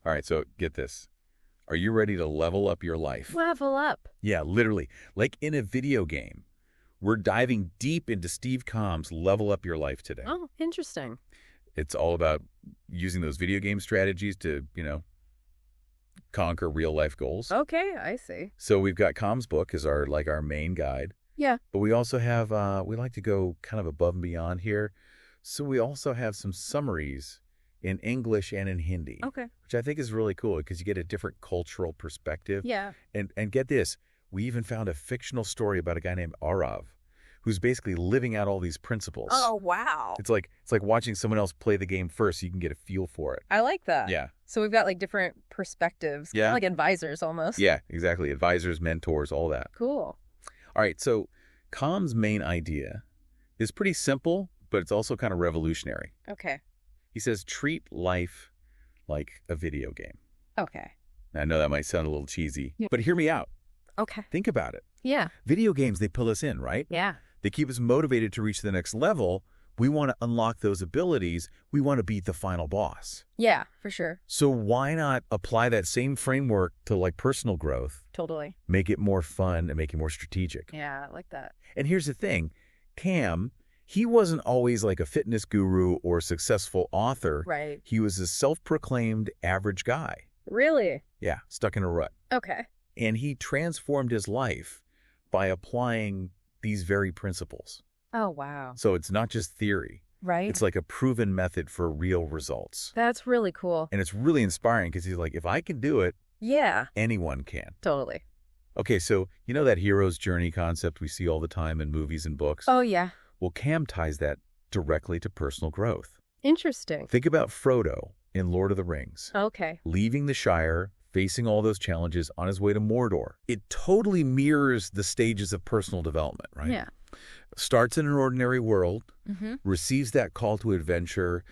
All right, so get this. Are you ready to level up your life? Level up. Yeah, literally. Like in a video game. We're diving deep into Steve Kamb's Level Up Your Life today. Oh, interesting. It's all about using those video game strategies to, conquer real-life goals. Okay, I see. So we've got Kamb's book as our main guide. Yeah. But we also have, we like to go kind of above and beyond here. So we also have some summaries in English and in Hindi. Okay. Which I think is really cool because you get a different cultural perspective. Yeah. And get this, we even found a fictional story about a guy named Arav, who's basically living out all these principles. Oh, wow. It's like watching someone else play the game first so you can get a feel for it. I like that. Yeah. So we've got like different perspectives. Yeah. Like advisors almost. Yeah, exactly. Advisors, mentors, all that. Cool. All right, so Kamb's main idea is pretty simple, but it's also kind of revolutionary. Okay. He says, treat life like a video game. Okay. I know that might sound a little cheesy, but hear me out. Okay. Think about it. Yeah. Video games, they pull us in, right? Yeah. They keep us motivated to reach the next level. We want to unlock those abilities. We want to beat the final boss. Yeah, for sure. So why not apply that same framework to personal growth, Totally. make it more fun and make it more strategic? Yeah, I like that. And here's the thing. Kamb, he wasn't always like a fitness guru or successful author. Right. He was a self-proclaimed average guy. Really? Yeah, stuck in a rut. Okay. And he transformed his life by applying these very principles. Oh, wow. So it's not just theory. Right. It's like a proven method for real results. That's really cool. And it's really inspiring because he's like, if I can do it, Yeah. anyone can. Totally. Okay, so you know that hero's journey concept we see all the time in movies and books? Oh, yeah. Well, Kamb ties that directly to personal growth. Interesting. Think about Frodo in Lord of the Rings, Okay. leaving the Shire, facing all those challenges on his way to Mordor. It totally mirrors the stages of personal development, right? Yeah. Starts in an ordinary world, Mm-hmm. receives that call to adventure,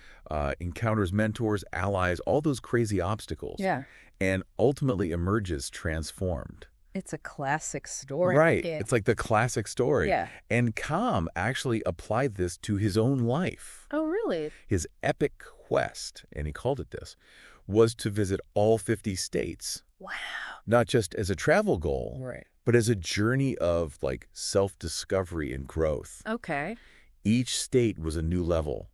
encounters mentors, allies, all those crazy obstacles, Yeah. and ultimately emerges transformed. It's a classic story. Right. Yeah. It's like the classic story. Yeah. And Kamb actually applied this to his own life. Oh, really? His epic quest, and he called it this, was to visit all 50 states, Wow. not just as a travel goal, Right. but as a journey of self-discovery and growth. Okay. Each state was a new level.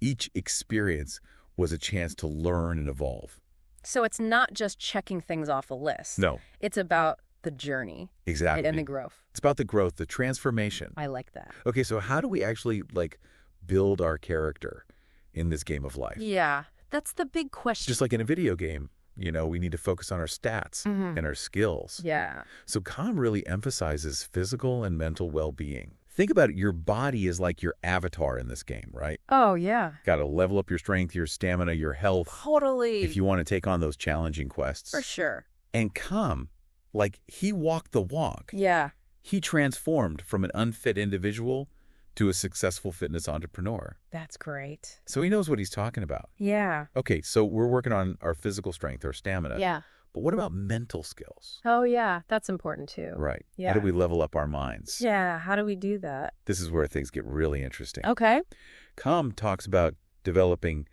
Each experience was a chance to learn and evolve. So it's not just checking things off a list. No, It's about the journey exactly. and the growth. It's about the growth, the transformation. I like that. Okay, so how do we actually build our character in this game of life? Yeah. That's the big question. Just like in a video game, we need to focus on our stats Mhm. and our skills. Yeah. So Kamb really emphasizes physical and mental well-being. Think about it. Your body is like your avatar in this game, right? Oh, yeah. Got to level up your strength, your stamina, your health Totally. if you want to take on those challenging quests. For sure. And Kamb, he walked the walk. Yeah. He transformed from an unfit individual to a successful fitness entrepreneur. That's great. So he knows what he's talking about. Yeah. Okay, so we're working on our physical strength, our stamina. Yeah. But what about mental skills? Oh, yeah. That's important too. Right. Yeah. How do we level up our minds? Yeah. How do we do that? This is where things get really interesting. Okay. Kamb talks about developing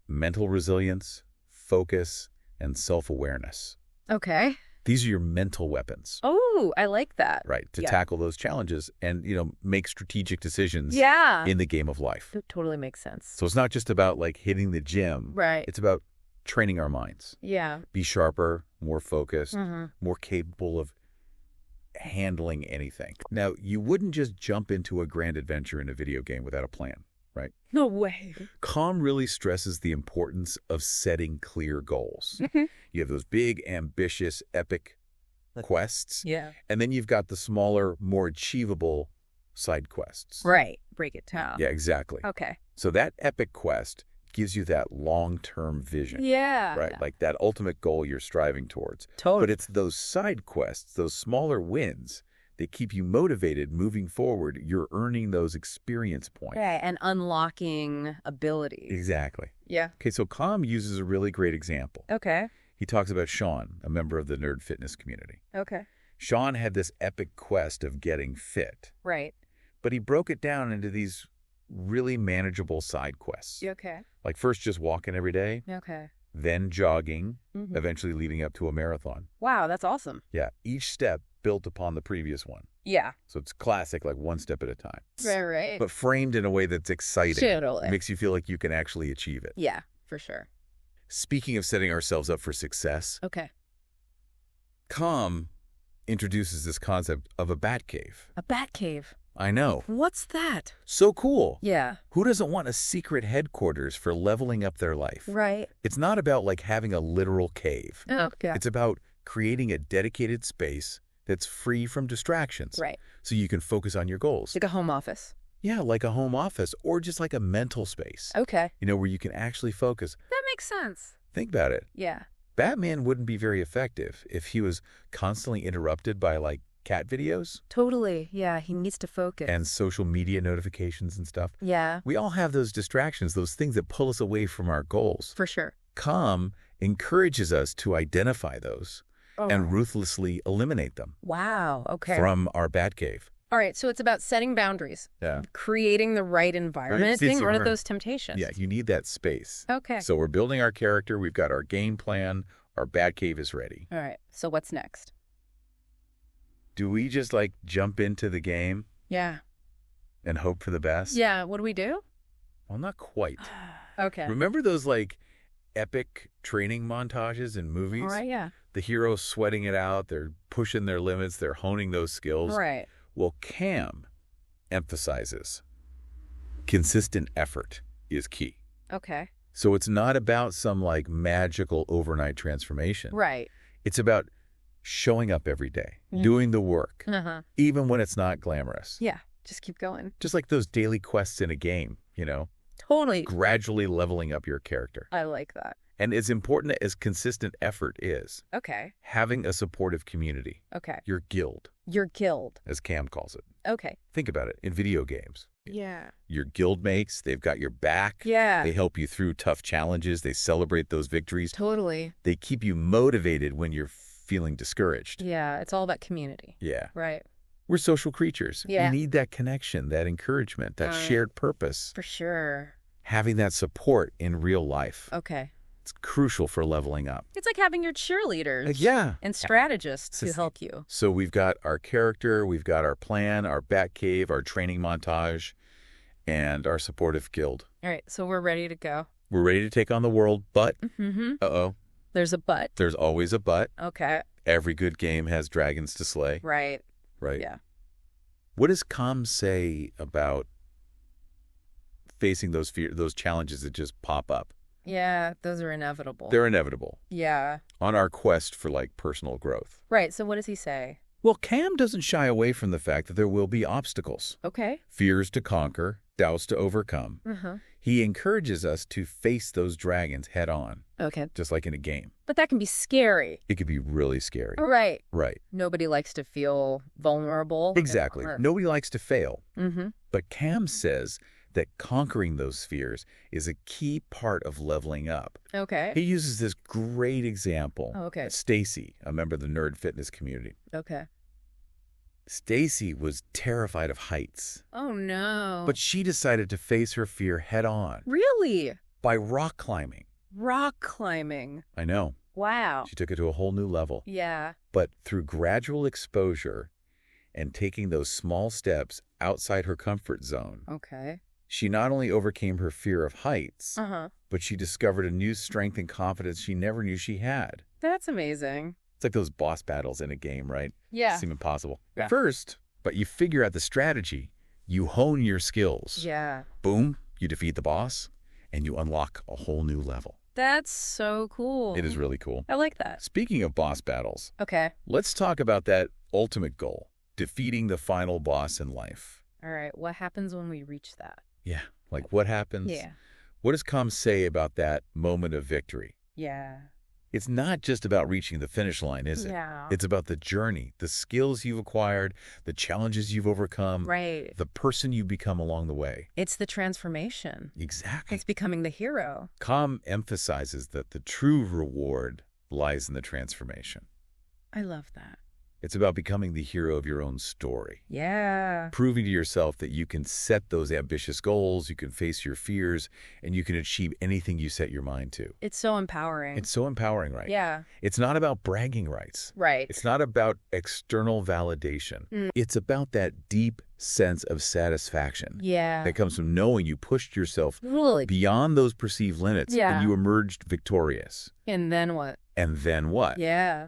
mental resilience, focus, and self-awareness. Okay. These are your mental weapons, Oh, I like that. right, to Yeah. tackle those challenges and, make strategic decisions Yeah. in the game of life. It totally makes sense. So it's not just about hitting the gym. Right. It's about training our minds. Yeah. Be sharper, more focused, Mm-hmm. more capable of handling anything. Now, you wouldn't just jump into a grand adventure in a video game without a plan, right? No way. Kamb really stresses the importance of setting clear goals. Mhm. You have those big, ambitious, epic quests, Yeah. and then you've got the smaller, more achievable side quests. Right. Break it down. Yeah, exactly. Okay. So that epic quest gives you that long-term vision, Yeah. right? Like that ultimate goal you're striving towards. Totally. But it's those side quests, those smaller wins that keep you motivated moving forward. You're earning those experience points. Okay. And unlocking abilities. Exactly. Yeah. Okay, so Kamb uses a really great example. Okay. He talks about Sean, a member of the nerd fitness community. Okay. Sean had this epic quest of getting fit, Right. but he broke it down into these really manageable side quests. Okay. Like first just walking every day, Okay. then jogging, Mhm. eventually leading up to a marathon. Wow, that's awesome. Yeah, each step built upon the previous one. Yeah. So it's classic, like one step at a time. Right. But framed in a way that's exciting. Totally. Makes you feel like you can actually achieve it. Yeah, for sure. Speaking of setting ourselves up for success, Okay. Kamb introduces this concept of a bat cave. A bat cave. I know. What's that? So cool. Yeah. Who doesn't want a secret headquarters for leveling up their life? Right. It's not about like having a literal cave. Okay. It's about creating a dedicated space that's free from distractions. Right. So you can focus on your goals. Like a home office. Yeah, like a home office or just like a mental space. Okay. You know, where you can actually focus. That makes sense. Think about it. Yeah. Batman wouldn't be very effective if he was constantly interrupted by like cat videos Totally. Yeah, he needs to focus. and social media notifications and stuff. Yeah, We all have those distractions, those things that pull us away from our goals. for sure. Calm encourages us to identify those and ruthlessly eliminate them Wow. Okay. from our Batcave. All right. So it's about setting boundaries, Yeah. creating the right environment, Right. getting rid of Right. those temptations. Yeah, you need that space. Okay. So we're building our character. We've got our game plan. Our Batcave is ready. All right. So what's next? Do we just like jump into the game Yeah. and hope for the best? Yeah. What do we do? Well, not quite. Okay. Remember those like epic training montages in movies? All right. Yeah. The heroes sweating it out. They're pushing their limits. They're honing those skills. Right. Well, Kamb emphasizes consistent effort is key. Okay. So it's not about some like magical overnight transformation. Right. It's about showing up every day, Mhm. doing the work, Uh-huh. even when it's not glamorous. Yeah. Just keep going. Just like those daily quests in a game, you know, Totally. gradually leveling up your character. I like that. And as important as consistent effort is, Okay. having a supportive community, Okay. your guild, Your guild. as Kamb calls it. Okay. Think about it in video games. Yeah. Your guild mates, they've got your back. Yeah. They help you through tough challenges. They celebrate those victories. Totally. They keep you motivated when you're feeling discouraged. Yeah. It's all about community. Yeah. Right. We're social creatures. Yeah. We need that connection, that encouragement, that shared purpose. For sure. Having that support in real life. Okay. It's crucial for leveling up. It's like having your cheerleaders Yeah. and strategists to It's- help you. So we've got our character, we've got our plan, our Batcave, our training montage, and our supportive guild. All right. So we're ready to go. We're ready to take on the world, but, Mm-hmm. uh-oh, There's a but. there's always a but. Okay. Every good game has dragons to slay, Right. right? Yeah. What does Kamb say about facing those challenges that just pop up? Yeah. Those are inevitable. They're inevitable Yeah. on our quest for like personal growth. Right. So what does he say? Well, Kamb doesn't shy away from the fact that there will be obstacles, Okay. fears to conquer, doubts to overcome. Uh-huh. He encourages us to face those dragons head on, Okay. just like in a game. But that can be scary. It could be really scary. Right. Right. Nobody likes to feel vulnerable. Exactly. Nobody likes to fail. Mm-hmm. But Kamb says that conquering those fears is a key part of leveling up. Okay. He uses this great example. Oh, okay. Stacy, a member of the nerd fitness community. Okay. Stacy was terrified of heights, Oh, no. but she decided to face her fear head on Really? by rock climbing. Rock climbing. I know. Wow. She took it to a whole new level. Yeah. But through gradual exposure and taking those small steps outside her comfort zone, Okay. she not only overcame her fear of heights, Uh-huh. but she discovered a new strength and confidence she never knew she had. That's amazing. It's like those boss battles in a game, right? Yeah. Seem impossible. Yeah. First, but you figure out the strategy, you hone your skills. Yeah. Boom, you defeat the boss, and you unlock a whole new level. That's so cool. It is really cool. I like that. Speaking of boss battles, Okay. let's talk about that ultimate goal, defeating the final boss in life. All right. What happens when we reach that? Yeah, like what happens? Yeah. What does Kamb say about that moment of victory? Yeah. It's not just about reaching the finish line, is it? Yeah. It's about the journey, the skills you've acquired, the challenges you've overcome, Right. the person you become along the way. It's the transformation. Exactly. It's becoming the hero. Kamb emphasizes that the true reward lies in the transformation. I love that. It's about becoming the hero of your own story. Yeah. Proving to yourself that you can set those ambitious goals, you can face your fears, and you can achieve anything you set your mind to. It's so empowering. It's so empowering, right? Yeah. It's not about bragging rights. Right. It's not about external validation. It's about that deep sense of satisfaction Yeah. that comes from knowing you pushed yourself Really. beyond those perceived limits Yeah. and you emerged victorious. And then what? And then what? Yeah.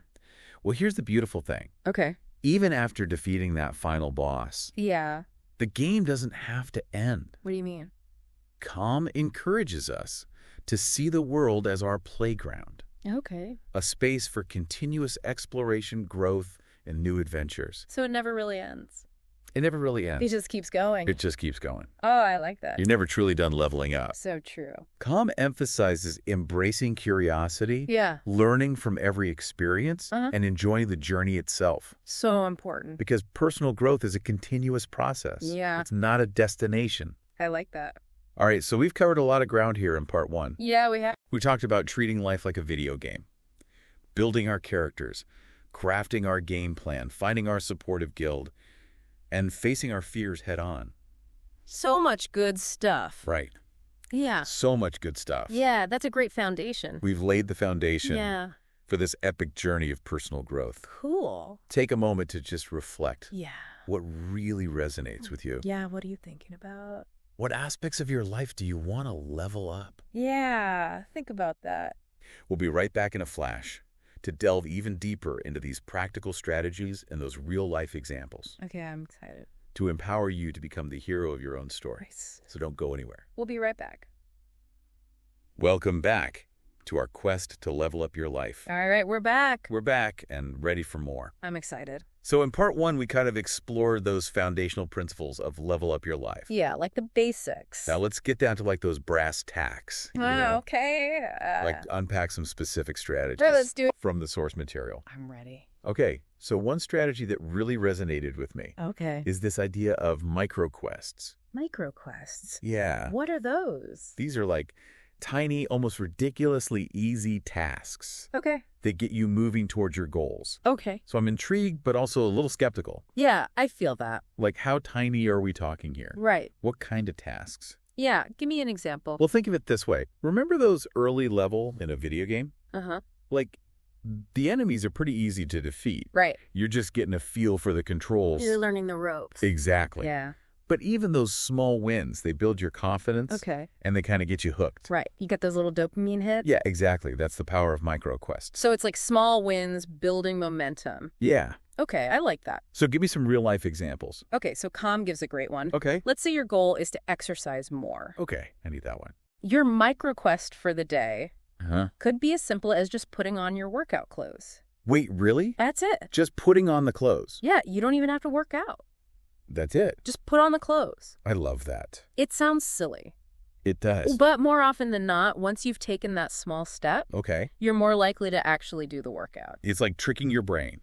Well, here's the beautiful thing. Okay. Even after defeating that final boss, Yeah. the game doesn't have to end. What do you mean? Kamb encourages us to see the world as our playground, Okay. a space for continuous exploration, growth, and new adventures. So it never really ends. It never really It ends. just keeps going. It just keeps going. Oh, I like that. You're never truly done leveling up. So true. Kamb emphasizes embracing curiosity, Yeah. learning from every experience, Uh-huh. and enjoying the journey itself. So important. Because personal growth is a continuous process. Yeah. It's not a destination. I like that. All right, so we've covered a lot of ground here in part one. Yeah, we have. We talked about treating life like a video game, building our characters, crafting our game plan, finding our supportive guild, and facing our fears head on. So much good stuff. Right. Yeah. So much good stuff. Yeah, that's a great foundation. We've laid the foundation Yeah. for this epic journey of personal growth. Cool. Take a moment to just reflect. Yeah. What really resonates with you? Yeah, what are you thinking about? What aspects of your life do you want to level up? Yeah, think about that. We'll be right back in a flash to delve even deeper into these practical strategies and those real-life examples Okay, I'm excited. to empower you to become the hero of your own story. Nice. So don't go anywhere. We'll be right back. Welcome back to our quest to level up your life. All right, we're back. We're back and ready for more. I'm excited. So in part one, we kind of explored those foundational principles of level up your life. Yeah, like the basics. Now let's get down to like those brass tacks. you Oh, know? okay. Like unpack some specific strategies Sure, let's do it. from the source material. I'm ready. Okay, so one strategy that really resonated with me Okay. is this idea of micro quests. Micro quests. Yeah. What are those? These are like tiny, almost ridiculously easy tasks Okay. that get you moving towards your goals. Okay. So I'm intrigued, but also a little skeptical. Yeah, I feel that. Like, how tiny are we talking here? Right. What kind of tasks? Yeah, give me an example. Well, think of it this way. Remember those early level in a video game? Uh-huh. Like, the enemies are pretty easy to defeat. Right. You're just getting a feel for the controls. You're learning the ropes. Exactly. Yeah. But even those small wins, they build your confidence. Okay. And they kind of get you hooked. Right. You got those little dopamine hits? Yeah, exactly. That's the power of micro quests. So it's like small wins building momentum. Yeah. Okay, I like that. So give me some real life examples. Okay, so Kamb gives a great one. Okay. Let's say your goal is to exercise more. Okay. I need that one. Your micro quest for the day Uh-huh. could be as simple as just putting on your workout clothes. Wait, really? That's it. Just putting on the clothes. Yeah, you don't even have to work out. That's it. Just put on the clothes. I love that. It sounds silly, It does. but more often than not, once you've taken that small step, Okay. you're more likely to actually do the workout. It's like tricking your brain.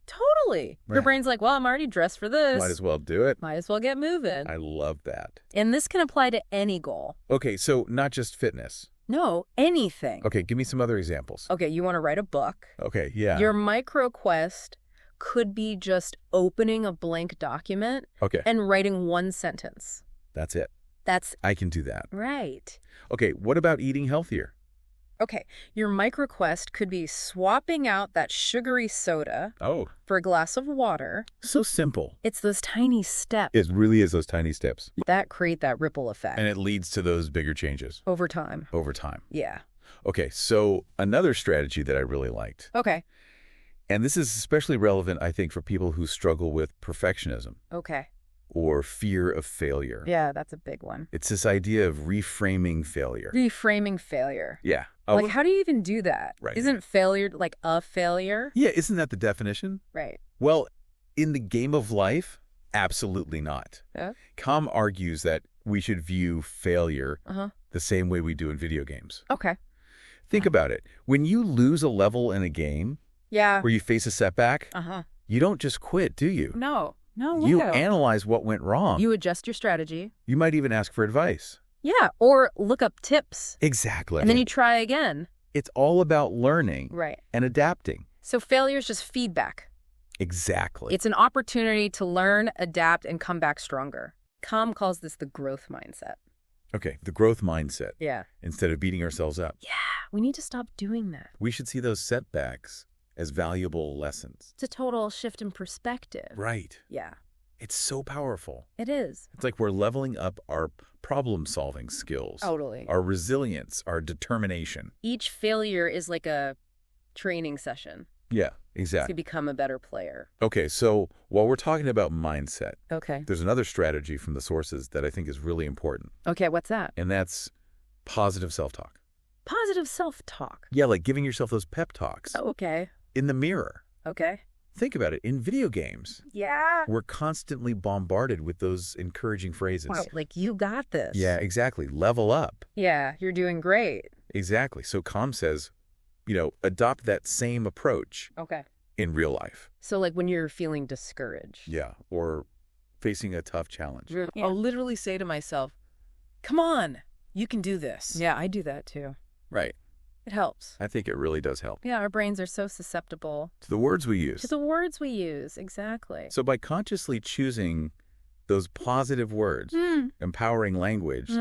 Totally. Your Right. brain's like, well, I'm already dressed for this. Might as well do it. Might as well get moving. I love that. And this can apply to any goal. Okay, so not just fitness. No, anything. Okay, give me some other examples. Okay, you want to write a book. Okay, yeah. Your micro quest could be just opening a blank document Okay, and writing one sentence. that's it. That's I can do that. right. Okay, what about eating healthier? Okay, your micro quest could be swapping out that sugary soda Oh, for a glass of water. so simple. It's those tiny steps It really is those tiny steps. that create that ripple effect And it leads to those bigger changes over time. over time. Yeah. Okay, so another strategy that I really liked, Okay. and this is especially relevant, I think, for people who struggle with perfectionism Okay. or fear of failure. Yeah, that's a big one. It's this idea of reframing failure. Reframing failure. Yeah. Like, how do you even do that? Right. Isn't failure like a failure? Yeah, isn't that the definition? Right. Well, in the game of life, absolutely not. Yeah. Kamb argues that we should view failure Uh-huh. the same way we do in video games. Okay. Think about it. When you lose a level in a game Yeah. where you face a setback, Uh-huh. you don't just quit, do you? No. No. You analyze what went wrong. You adjust your strategy. You might even ask for advice. Yeah. Or look up tips. Exactly. And then you try again. It's all about learning Right. and adapting. So failure is just feedback. Exactly. It's an opportunity to learn, adapt, and come back stronger. Kamb calls this the growth mindset. Okay, the growth mindset. Yeah. Instead of beating ourselves up. Yeah, we need to stop doing that. We should see those setbacks as valuable lessons. It's a total shift in perspective. Right. Yeah, It's so powerful. it is. It's like we're leveling up our problem-solving skills. Totally. Our resilience, our determination. Each failure is like a training session Yeah, to exactly. become a better player. Okay, so while we're talking about mindset, Okay. there's another strategy from the sources that I think is really important, Okay, what's that? and that's positive self-talk. Positive self-talk. Yeah, like giving yourself those pep talks Okay. in the mirror. Okay. Think about it. In video games, Yeah. we're constantly bombarded with those encouraging phrases. Right, like, you got this. Yeah, exactly. Level up. Yeah, you're doing great. Exactly. So Kamb says, adopt that same approach Okay. in real life. So, like, when you're feeling discouraged. Yeah, or facing a tough challenge. Yeah. I'll literally say to myself, come on, you can do this. Yeah, I do that too. Right. It helps. I think it really does help. Yeah, our brains are so susceptible To the words we use. to the words we use. Exactly. So by consciously choosing those positive words, empowering language,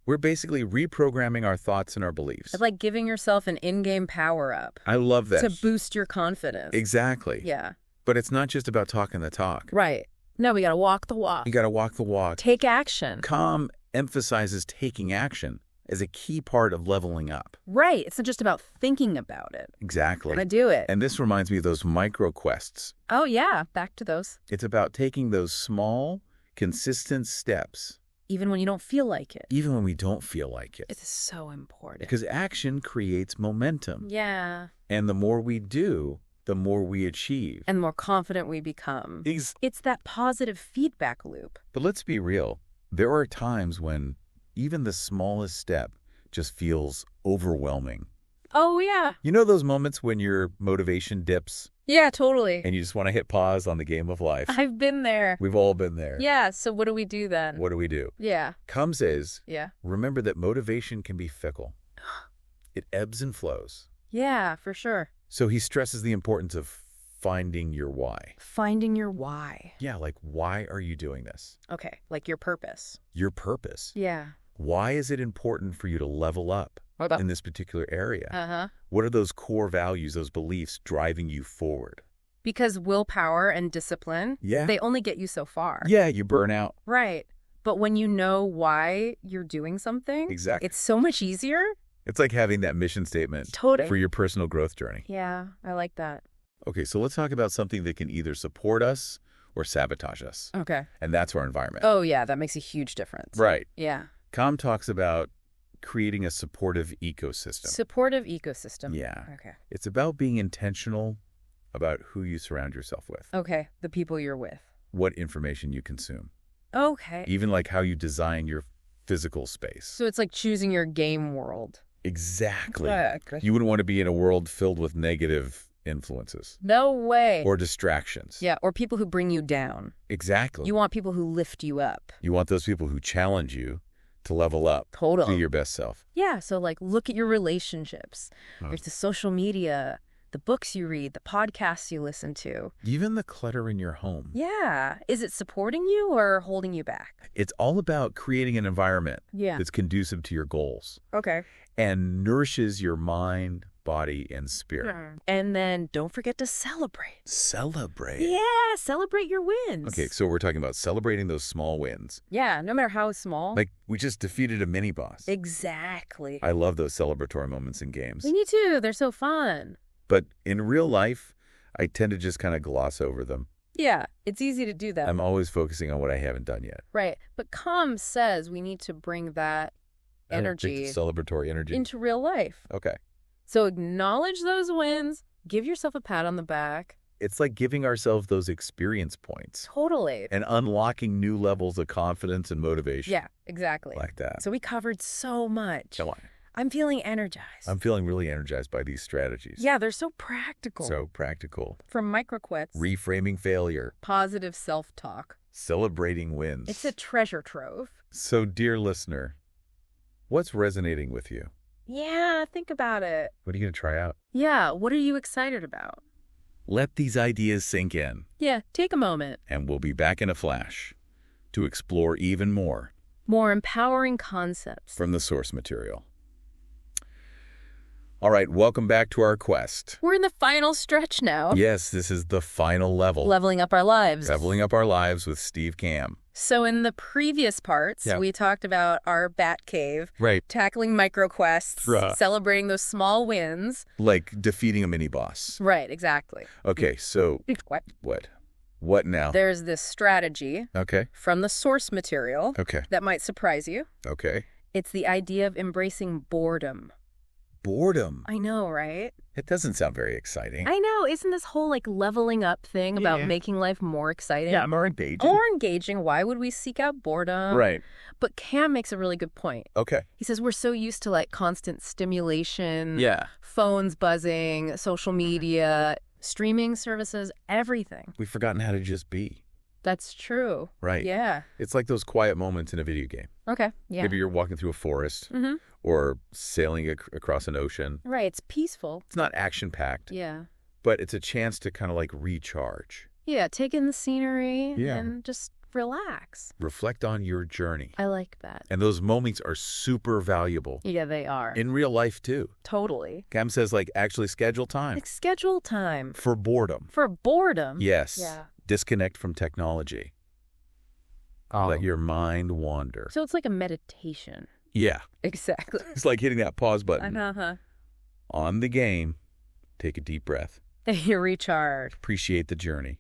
we're basically reprogramming our thoughts and our beliefs. It's like giving yourself an in-game power-up I love that. to boost your confidence. Exactly. Yeah. But it's not just about talking the talk. Right. No, we got to walk the walk. You got to walk the walk. Take action. Kamb emphasizes taking action as a key part of leveling up. Right. It's not just about thinking about it. Exactly. Gotta do it. And this reminds me of those micro quests. Oh, yeah. Back to those. It's about taking those small, consistent steps, Even when you don't feel like it. even when we don't feel like it. It's so important. Because action creates momentum. Yeah. And the more we do, the more we achieve. And the more confident we become. It's that positive feedback loop. But let's be real. There are times when even the smallest step just feels overwhelming. Oh, yeah. You know those moments when your motivation dips Yeah, totally. and you just want to hit pause on the game of life? I've been there. We've all been there. Yeah, so what do we do then? What do we do? Yeah. Kamb says, Yeah. remember that motivation can be fickle. It ebbs and flows. Yeah, for sure. So he stresses the importance of finding your why. Finding your why. Yeah, like why are you doing this? Okay, like your purpose. Your purpose. Yeah. Why is it important for you to level up in this particular area? Uh-huh. What are those core values, those beliefs driving you forward? Because willpower and discipline, Yeah. they only get you so far. Yeah, you burn out. Right. But when you know why you're doing something, Exactly. it's so much easier. It's like having that mission statement Totally. for your personal growth journey. Yeah, I like that. Okay, so let's talk about something that can either support us or sabotage us. Okay. And that's our environment. Oh, yeah, that makes a huge difference. Right. Yeah. Kamb talks about creating a supportive ecosystem. Supportive ecosystem. Yeah. Okay. It's about being intentional about who you surround yourself with, Okay, the people you're with. what information you consume, Okay. even like how you design your physical space. So it's like choosing your game world. Exactly. Okay. You wouldn't want to be in a world filled with negative influences No way. or distractions. Yeah, or people who bring you down. Exactly. You want people who lift you up. You want those people who challenge you to level up, Totally. be your best self. Yeah, so like look at your relationships. Oh. There's the social media, the books you read, the podcasts you listen to. Even the clutter in your home. Yeah. Is it supporting you or holding you back? It's all about creating an environment Yeah. that's conducive to your goals Okay. and nourishes your mind, body, and spirit. And then don't forget to celebrate. Celebrate. Yeah, celebrate your wins. Okay, so we're talking about celebrating those small wins. Yeah, no matter how small. Like we just defeated a mini boss. Exactly. I love those celebratory moments in games. Me too. They're so fun. But in real life, I tend to just kind of gloss over them. Yeah, it's easy to do that. I'm always focusing on what I haven't done yet. Right. But Kamb says we need to bring that energy Celebratory energy. into real life. Okay. So acknowledge those wins. Give yourself a pat on the back. It's like giving ourselves those experience points Totally. and unlocking new levels of confidence and motivation. Yeah, exactly. Like that. So we covered so much. Come on. I'm feeling energized. I'm feeling really energized by these strategies. Yeah, they're so practical. So practical. From microquets, Reframing failure. positive self-talk. Celebrating wins. It's a treasure trove. So, dear listener, what's resonating with you? Yeah, think about it. What are you going to try out? Yeah, what are you excited about? Let these ideas sink in, Yeah, take a moment. and we'll be back in a flash to explore even more More empowering concepts. from the source material. All right, welcome back to our quest. We're in the final stretch now. Yes, this is the final level. Leveling up our lives. Leveling up our lives with Steve Kamb. So in the previous parts, Yeah. we talked about our bat cave, Right. tackling micro quests, Right. celebrating those small wins. Like defeating a mini-boss. Right, exactly. Okay, so what? What now? There's this strategy Okay, from the source material okay, that might surprise you. okay. It's the idea of embracing boredom. Boredom. I know, right? It doesn't sound very exciting. I know. Isn't this whole leveling up thing about Yeah. making life more exciting? Yeah, more engaging. More engaging. Why would we seek out boredom? Right. But Cam makes a really good point. Okay. He says we're so used to constant stimulation, Yeah. phones buzzing, social media, streaming services, everything. We've forgotten how to just be. That's true. Right. Yeah. It's like those quiet moments in a video game. Okay. Yeah. Maybe you're walking through a forest Mm-hmm. or sailing across an ocean. Right. It's peaceful. It's not action-packed, Yeah. but it's a chance to kind of recharge. Yeah. Take in the scenery Yeah. and just relax. Reflect on your journey. I like that. And those moments are super valuable Yeah, they are. in real life, too. Totally. Cam says, actually schedule time Schedule time. for boredom. For boredom. Yes. Yeah. Disconnect from technology. Let your mind wander. So it's like a meditation. Yeah. Exactly. It's like hitting that pause button. Uh-huh. On the game, take a deep breath. You recharge. Appreciate the journey.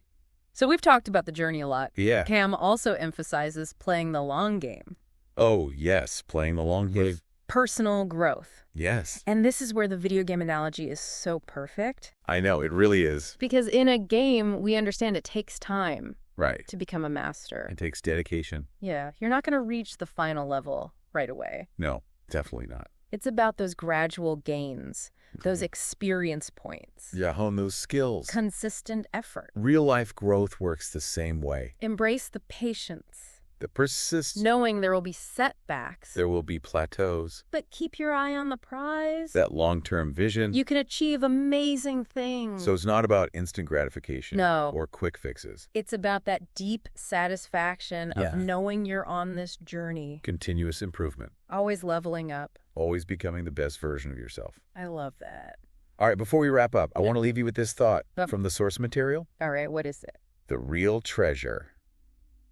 So we've talked about the journey a lot. Yeah. Cam also emphasizes playing the long game. Oh, yes. Playing the long game. Personal growth. Yes. And this is where the video game analogy is so perfect. I know. It really is. Because in a game, we understand it takes time Right. to become a master. It takes dedication. Yeah, you're not going to reach the final level right away. No, definitely not. It's about those gradual gains, those experience points. Yeah, hone those skills. Consistent effort. Real life growth works the same way. Embrace the patience, The persist. knowing there will be setbacks. There will be plateaus. But keep your eye on the prize. That long-term vision. You can achieve amazing things. So it's not about instant gratification. No. Or quick fixes. It's about that deep satisfaction Yeah. of knowing you're on this journey. Continuous improvement. Always leveling up. Always becoming the best version of yourself. I love that. All right, before we wrap up, I want to leave you with this thought Yep. from the source material. All right, what is it? The real treasure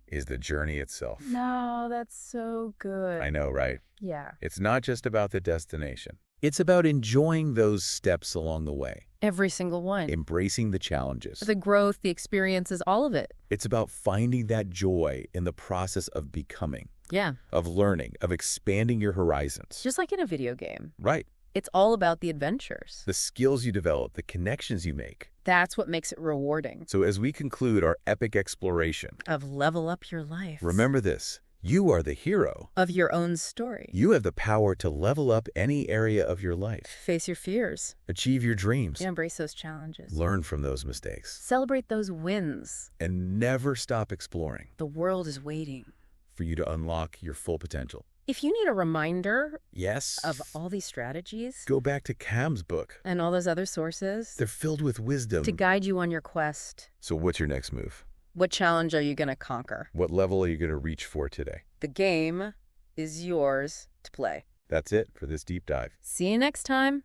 is the journey itself. No, that's so good. I know, right? Yeah. It's not just about the destination. It's about enjoying those steps along the way, Every single one. embracing the challenges. The growth, the experiences, all of it. It's about finding that joy in the process of becoming, Yeah. of learning, of expanding your horizons. Just like in a video game. Right. It's all about the adventures. The skills you develop, the connections you make. That's what makes it rewarding. So as we conclude our epic exploration, Of level up your life. remember this. You are the hero. Of your own story. You have the power to level up any area of your life. Face your fears. Achieve your dreams. Embrace those challenges. Learn from those mistakes. Celebrate those wins. And never stop exploring The world is waiting. for you to unlock your full potential. If you need a reminder Yes. of all these strategies Go back to Cam's book. and all those other sources They're filled with wisdom. to guide you on your quest, So what's your next move? what challenge are you going to conquer? What level are you going to reach for today? The game is yours to play. That's it for this deep dive. See you next time.